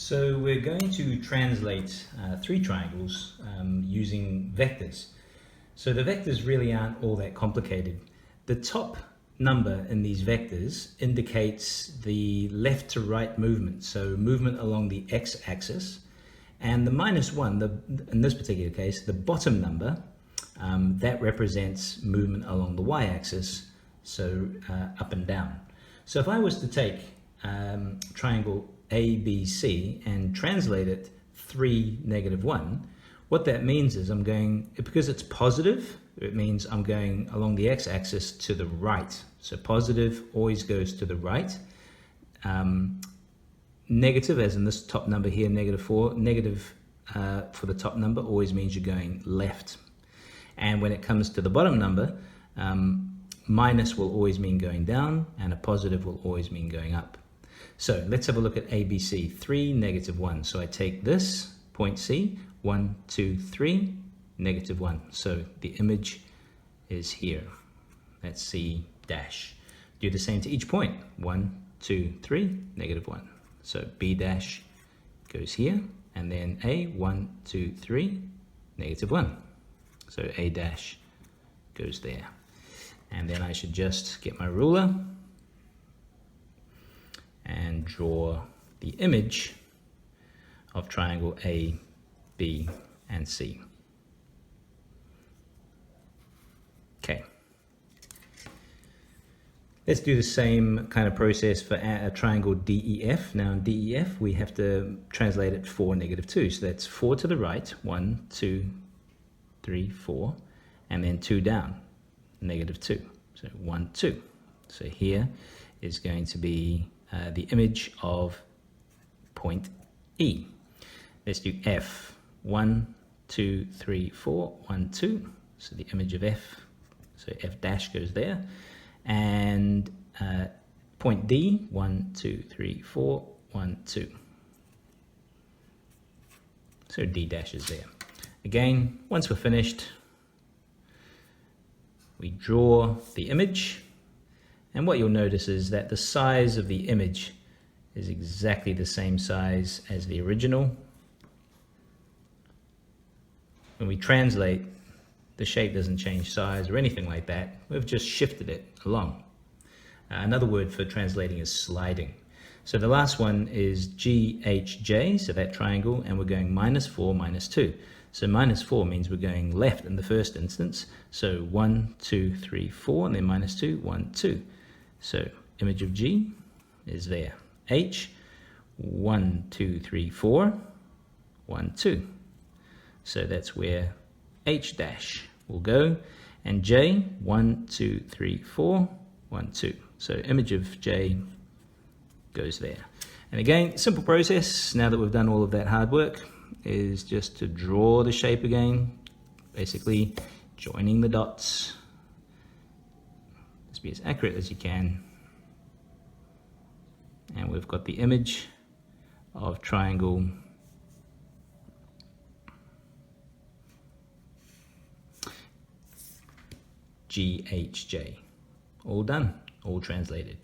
So we're going to translate three triangles using vectors. So the vectors really aren't all that complicated. The top number in these vectors indicates the left to right movement, so movement along the x-axis, and the -1, in this particular case, the bottom number, that represents movement along the y-axis, so up and down. So if I was to take triangle ABC and translate it 3, -1, what that means is I'm going, because it's positive, it means I'm going along the x-axis to the right. So positive always goes to the right. Negative, as in this top number here, -4, negative for the top number always means you're going left. And when it comes to the bottom number, minus will always mean going down, and a positive will always mean going up. So let's have a look at ABC, 3, -1. So I take this point C, 1, 2, 3, -1. So the image is here. That's C dash. Do the same to each point. 1, 2, 3, -1. So B dash goes here, and then A, 1, 2, 3, -1. So A dash goes there. And then I should just get my ruler and draw the image of triangle A, B, and C. Okay. Let's do the same kind of process for a triangle DEF. Now in DEF, we have to translate it 4, -2. So that's 4 to the right, 1, 2, 3, 4, and then 2 down, -2. So 1, 2. So here is going to be the image of point E. Let's do F. 1, 2, 3, 4, 1, 2. So the image of F. So F dash goes there. And point D. 1, 2, 3, 4, 1, 2. So D dash is there. Again, once we're finished, we draw the image. And what you'll notice is that the size of the image is exactly the same size as the original. When we translate, the shape doesn't change size or anything like that. We've just shifted it along. Another word for translating is sliding. So the last one is GHJ, so that triangle, and we're going -4, -2. So -4 means we're going left in the first instance. So 1, 2, 3, 4, and then -2, 1, 2. So image of G is there. H, 1, 2, 3, 4, 1, 2. So that's where H dash will go. And J, 1, 2, 3, 4, 1, 2. So image of J goes there. And again, simple process, now that we've done all of that hard work, is just to draw the shape again, basically joining the dots. Just be as accurate as you can. And we've got the image of triangle GHJ. All done, all translated.